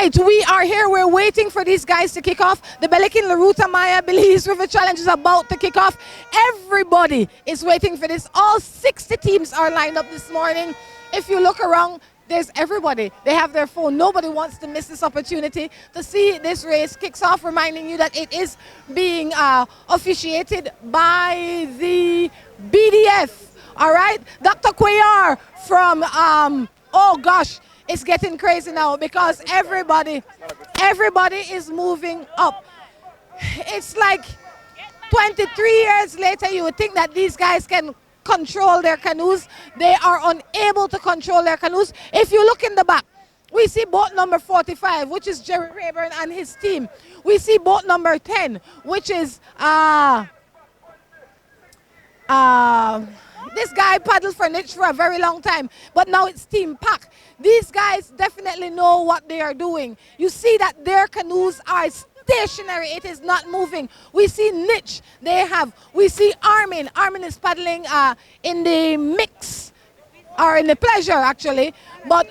right, we are here. We're waiting for these guys to kick off. The Belikin La Ruta Maya Belize River Challenge is about to kick off. Everybody is waiting for this. All 60 teams are lined up this morning. If you look around, there's everybody. They have their phone. Nobody wants to miss this opportunity to see this race kicks off, reminding you that it is being officiated by the BDF. All right, Dr. Cuellar from, oh gosh, it's getting crazy now because everybody is moving up. It's like 23 years later, you would think that these guys can control their canoes. They are unable to control their canoes. If you look in the back, we see boat number 45, which is Jerry Rayburn and his team. We see boat number 10, which is this guy paddled for niche for a very long time, but now it's Team Pack. These guys definitely know what they are doing. You see that their canoes are stationary. It is not moving. We see niche. We see Armin. Armin is paddling in the mix, or in the pleasure actually. But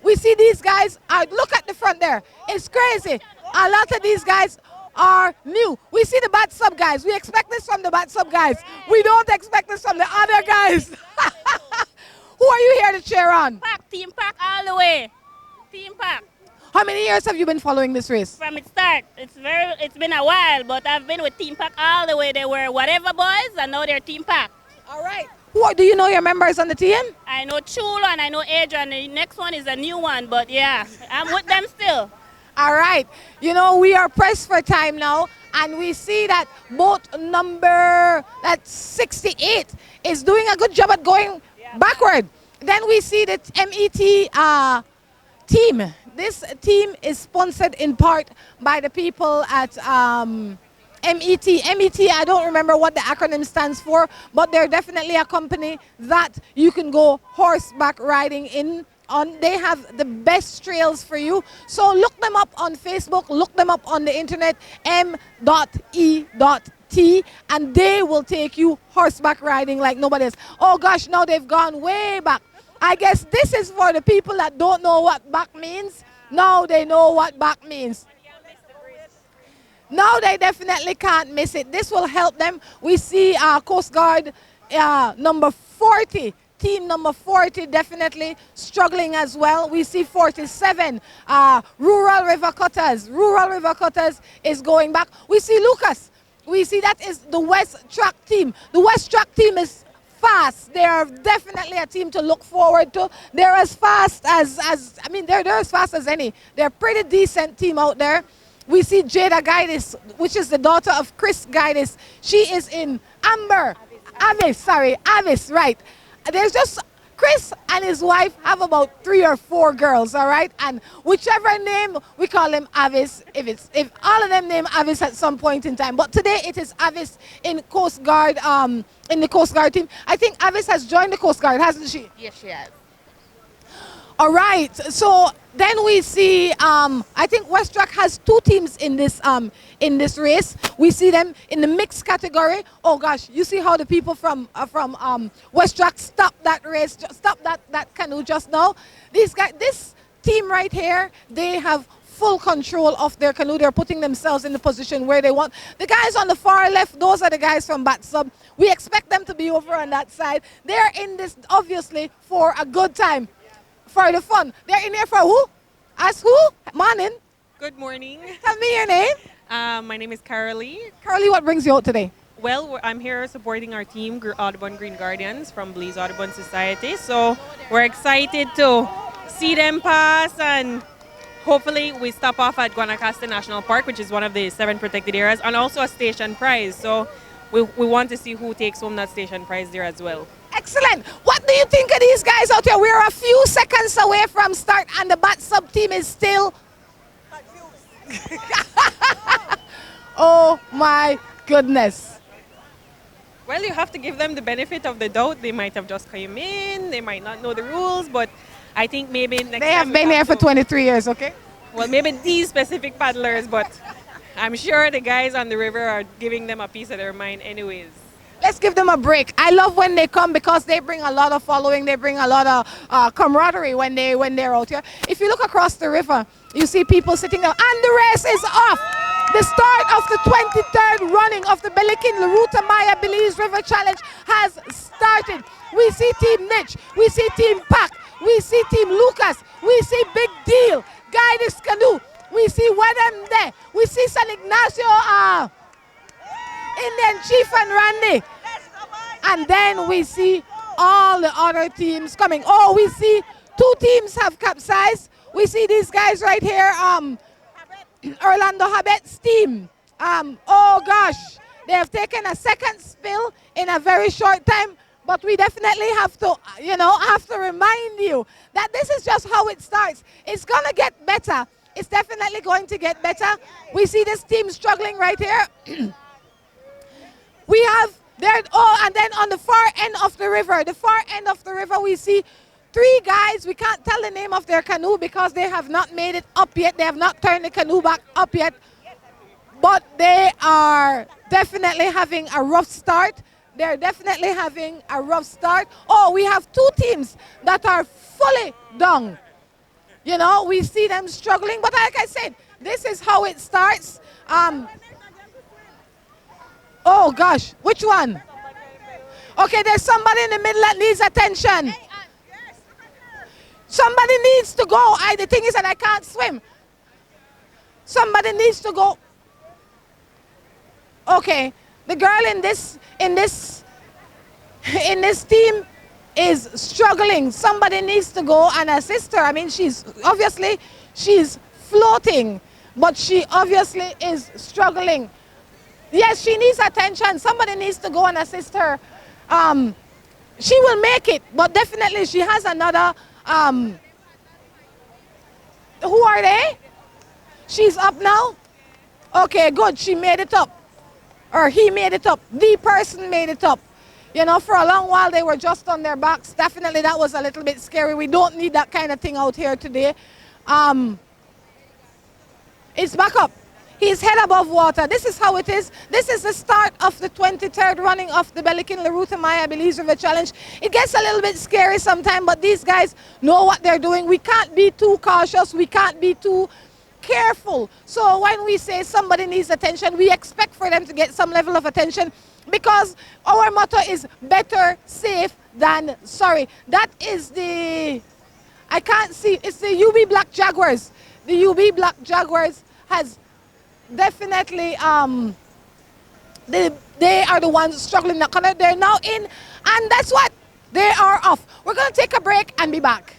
we see these guys. Look at the front there. It's crazy. A lot of these guys are new. We see the bat sub guys. We expect this from the bat sub guys. We don't expect this from the other guys. Who are you here to cheer on? Pack, Team Pack all the way. Team Pack. How many years have you been following this race? From its start. It's been a while, but I've been with Team Pack all the way. They were whatever boys, and now they're Team Pack. All right. Do you know your members on the team? I know Chulo and I know Adrian. The next one is a new one, but yeah, I'm with them still. All right. You know, we are pressed for time now, and we see that boat number 68 is doing a good job at going backward. Then we see the MET team. This team is sponsored in part by the people at MET. MET, I don't remember what the acronym stands for, but they're definitely a company that you can go horseback riding in. They have the best trails for you. So look them up on Facebook, look them up on the internet, m.e.t, and they will take you horseback riding like nobody else. Oh gosh, now they've gone way back. I guess this is for the people that don't know what back means. Now they know what back means. Now they definitely can't miss it. This will help them. We see Coast Guard number 40. Team number 40 definitely struggling as well. We see 47, Rural River Cutters. Rural River Cutters is going back. We see Lucas. We see that is the West Track team. The West Track team is fast. They are definitely a team to look forward to. They're as fast as they're as fast as any. They're a pretty decent team out there. We see Jada Guidis, which is the daughter of Chris Guidis. She is in Avis, right. There's just Chris and his wife have about 3 or 4 girls, all right? And whichever name we call him Avis, if all of them name Avis at some point in time. But today it is Avis in Coast Guard, in the Coast Guard team. I think Avis has joined the Coast Guard, hasn't she? Yes, she has. All right, so then we see, I think West Track has 2 teams in this race. We see them in the mixed category. Oh gosh, you see how the people from West Track stopped that race, stopped that canoe just now. These guys, this team right here, they have full control of their canoe. They're putting themselves in the position where they want. The guys on the far left, those are the guys from Bat Sub. We expect them to be over on that side. They're in this obviously for a good time. For the fun. They're in here for who? Ask who? Morning. Good morning. Tell me your name. My name is Carolee. Carolee, what brings you out today? Well, I'm here supporting our team, Audubon Green Guardians from Belize Audubon Society. So we're excited to see them pass, and hopefully we stop off at Guanacaste National Park, which is one of the 7 protected areas, and also a station prize. So we want to see who takes home that station prize there as well. Excellent. What do you think of these guys out here? We're a few seconds away from start, and the Bat Sub team is still... Oh my goodness. Well, you have to give them the benefit of the doubt. They might have just come in, they might not know the rules, but I think maybe next time... They have been here for 23 years, okay? Well, maybe these specific paddlers, but I'm sure the guys on the river are giving them a piece of their mind anyways. Let's give them a break. I love when they come because they bring a lot of following. They bring a lot of camaraderie when they're out here. If you look across the river, you see people sitting there, and the race is off. The start of the 23rd running of the Belikin La Ruta Maya Belize River Challenge has started. We see Team Niche, we see Team Pack, we see Team Lucas, we see Big Deal, Guidance Canoe, we see Wedem there, we see San Ignacio, Indian Chief and Randy. And then we see all the other teams coming. Oh, we see 2 teams have capsized. We see these guys right here, Orlando Habet's team. Oh gosh, they have taken a second spill in a very short time, but we definitely have to, have to remind you that this is just how it starts. It's gonna get better. It's definitely going to get better. We see this team struggling right here. We have there, and then on the far end of the river, we see 3 guys. We can't tell the name of their canoe because they have not made it up yet. They have not turned the canoe back up yet. But they are definitely having a rough start. They're definitely having a rough start. Oh, we have 2 teams that are fully down. We see them struggling. But like I said, this is how it starts. Oh gosh, which one? Okay, there's somebody in the middle that needs attention. Somebody needs to go. The thing is that I can't swim. Somebody needs to go. Okay, the girl in this team is struggling. Somebody needs to go and assist her. I mean, she's floating, but she obviously is struggling. Yes, she needs attention. Somebody needs to go and assist her. She will make it, but definitely she has another. Who are they? She's up now? Okay, good. She made it up. Or he made it up. The person made it up. For a long while they were just on their backs. Definitely that was a little bit scary. We don't need that kind of thing out here today. It's back up. He's head above water. This is how it is. This is the start of the 23rd running of the Belikin La Ruta Maya Belize River Challenge. It gets a little bit scary sometimes, but these guys know what they're doing. We can't be too cautious. We can't be too careful. So when we say somebody needs attention, we expect for them to get some level of attention because our motto is better safe than sorry. That is I can't see, it's the UB Black Jaguars. The UB Black Jaguars has definitely, they are the ones struggling. They're now in, and that's what they are off. We're going to take a break and be back.